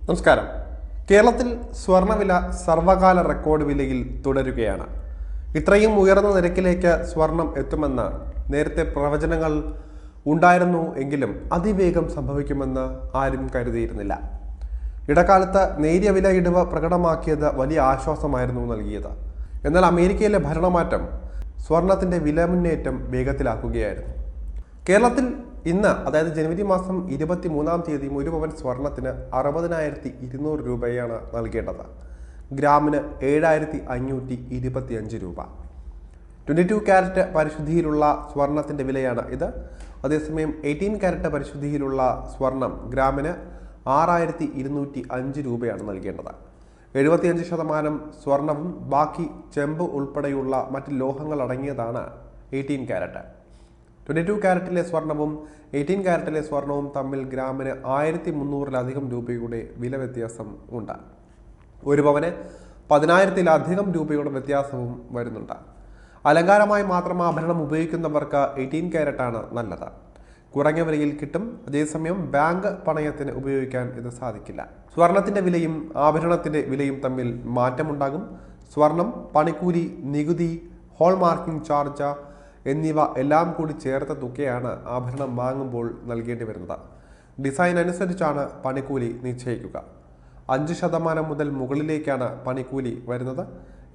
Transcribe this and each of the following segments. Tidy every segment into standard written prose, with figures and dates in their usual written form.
നമസ്കാരം. കേരളത്തിൽ സ്വർണ്ണവില സർവകാല റെക്കോർഡ് വിലയിൽ തുടരുകയാണ്. ഇത്രയും ഉയർന്ന നിരക്കിലേക്ക് സ്വർണം എത്തുമെന്ന് നേരത്തെ പ്രവചനങ്ങൾ ഉണ്ടായിരുന്നു എങ്കിലും അതിവേഗം സംഭവിക്കുമെന്ന് ആരും കരുതിയിരുന്നില്ല. ഇടക്കാലത്ത് നേരിയ വില ഇടിവ് പ്രകടമാക്കിയത് വലിയ ആശ്വാസമായിരുന്നു നൽകിയത്. എന്നാൽ അമേരിക്കയിലെ ഭരണമാറ്റം സ്വർണത്തിന്റെ വില മുന്നേറ്റം വേഗത്തിലാക്കുകയായിരുന്നു. കേരളത്തിൽ ഇന്ന്, അതായത് ജനുവരി മാസം 23-ാം തീയതി, ഒരു പവൻ സ്വർണത്തിന് 60,200 രൂപയാണ് നൽകേണ്ടത്. ഗ്രാമിന് 7,525 രൂപ. 22 ക്യാരറ്റ് പരിശുദ്ധിയിലുള്ള സ്വർണത്തിന്റെ വിലയാണ് ഇത്. അതേസമയം 18 ക്യാരറ്റ് പരിശുദ്ധിയിലുള്ള സ്വർണം ഗ്രാമിന് 6,205 രൂപയാണ് നൽകേണ്ടത്. 75% സ്വർണവും ബാക്കി ചെമ്പ് ഉൾപ്പെടെയുള്ള മറ്റ് ലോഹങ്ങൾ അടങ്ങിയതാണ് 18 ക്യാരറ്റ്. 22 ക്യാരറ്റിലെ സ്വർണവും 18 ക്യാരറ്റിലെ സ്വർണവും തമ്മിൽ ഗ്രാമിന് 1,300-ലധികം രൂപയുടെ വില വ്യത്യാസം ഉണ്ട്. ഒരു പവന് 10,000-ലധികം രൂപയുടെ വ്യത്യാസവും വരുന്നുണ്ട്. അലങ്കാരമായി മാത്രം ആഭരണം ഉപയോഗിക്കുന്നവർക്ക് 18 ക്യാരറ്റാണ് നല്ലത്. കുറഞ്ഞ വിലയിൽ കിട്ടും. അതേസമയം ബാങ്ക് പണയത്തിന് ഉപയോഗിക്കാൻ ഇത് സാധിക്കില്ല. സ്വർണത്തിന്റെ വിലയും ആഭരണത്തിന്റെ വിലയും തമ്മിൽ മാറ്റമുണ്ടാകും. സ്വർണം, പണിക്കൂലി, നികുതി, ഹോൾമാർക്കിംഗ് ചാർജ് എന്നിവ എല്ലാം കൂടി ചേർത്ത തുകയാണ് ആഭരണം വാങ്ങുമ്പോൾ നൽകേണ്ടി വരുന്നത്. ഡിസൈൻ അനുസരിച്ചാണ് പണിക്കൂലി നിശ്ചയിക്കുക. 5% മുതൽ മുകളിലേക്കാണ് പണിക്കൂലി വരുന്നത്.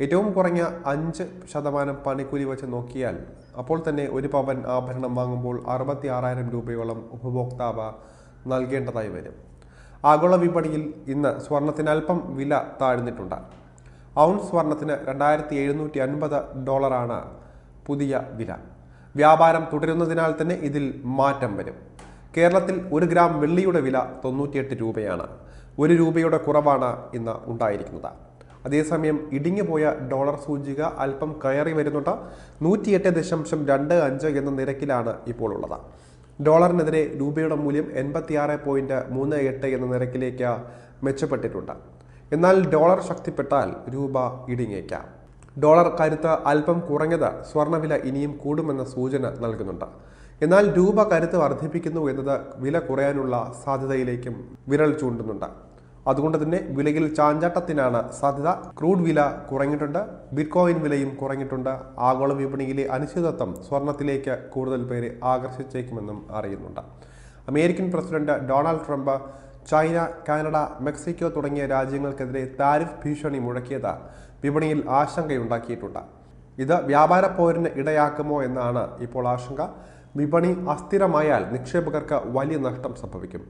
ഏറ്റവും കുറഞ്ഞ 5% പണിക്കൂലി വെച്ച് നോക്കിയാൽ അപ്പോൾ തന്നെ ഒരു പവൻ ആഭരണം വാങ്ങുമ്പോൾ 66,000 രൂപയോളം ഉപഭോക്താവ് നൽകേണ്ടതായി വരും. ആഗോള വിപണിയിൽ ഇന്ന് സ്വർണത്തിന് അല്പം വില താഴ്ന്നിട്ടുണ്ട്. ഔൺസ് സ്വർണത്തിന് $2,750 പുതിയ വില. വ്യാപാരം തുടരുന്നതിനാൽ തന്നെ ഇതിൽ മാറ്റം വരും. കേരളത്തിൽ 1 ഗ്രാം വെള്ളിയുടെ വില 98 രൂപയാണ്. 1 രൂപയുടെ കുറവാണ് ഇന്ന് ഉണ്ടായിരിക്കുന്നത്. അതേസമയം ഇടിഞ്ഞുപോയ ഡോളർ സൂചിക അല്പം കയറി വരുന്നുണ്ട്. 108.25 എന്ന നിരക്കിലാണ് ഇപ്പോൾ ഉള്ളത്. ഡോളറിനെതിരെ രൂപയുടെ മൂല്യം 86.38 എന്ന നിരക്കിലേക്ക് മെച്ചപ്പെട്ടിട്ടുണ്ട്. എന്നാൽ ഡോളർ ശക്തിപ്പെട്ടാൽ രൂപ ഇടിഞ്ഞേക്കാം. ഡോളർ കരുത്ത് അല്പം കുറഞ്ഞത് സ്വർണ്ണവില ഇനിയും കൂടുമെന്ന സൂചന നൽകുന്നുണ്ട്. എന്നാൽ രൂപ കരുത്ത് വർദ്ധിപ്പിക്കുന്നു എന്നത് വില കുറയാനുള്ള സാധ്യതയിലേക്കും വിരൽ ചൂണ്ടുന്നുണ്ട്. അതുകൊണ്ട് തന്നെ വിലയിൽ ചാഞ്ചാട്ടത്തിനാണ് സാധ്യത. ക്രൂഡ് വില കുറഞ്ഞിട്ടുണ്ട്. ബിറ്റ്കോയിൻ വിലയും കുറഞ്ഞിട്ടുണ്ട്. ആഗോള വിപണിയിലെ അനിശ്ചിതത്വം സ്വർണത്തിലേക്ക് കൂടുതൽ പേരെ ആകർഷിച്ചേക്കുമെന്നും അറിയുന്നുണ്ട്. American president Donald Trump China, Canada, Mexico തുടങ്ങിയ രാജ്യങ്ങൾക്കെതിരെ താരിഫ് ഭീഷണി മുഴക്കിയത് വിപണിയിൽ ആശങ്കയുണ്ടാക്കിയിട്ടുണ്ട്. ഇത് വ്യാപാര പോരിന് ഇടയാക്കുമോ എന്നാണ് ഇപ്പോൾ ആശങ്ക. വിപണി അസ്ഥിരമായാൽ നിക്ഷേപകർക്ക് വലിയ നഷ്ടം സംഭവിക്കും.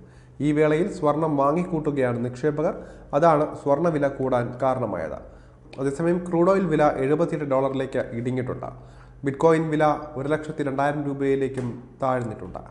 ഈ വേളയിൽ സ്വർണം വാങ്ങിക്കൂട്ടുകയാണ് നിക്ഷേപകർ. അതാണ് സ്വർണ്ണവില കൂടാൻ കാരണമായത്. അതേസമയം ക്രൂഡ് ഓയിൽ വില $78 ഇടിഞ്ഞിട്ടുണ്ട്. ബിറ്റ്കോയിൻ വില 1,02,000 രൂപയിലേക്കും താഴ്ന്നിട്ടുണ്ട്.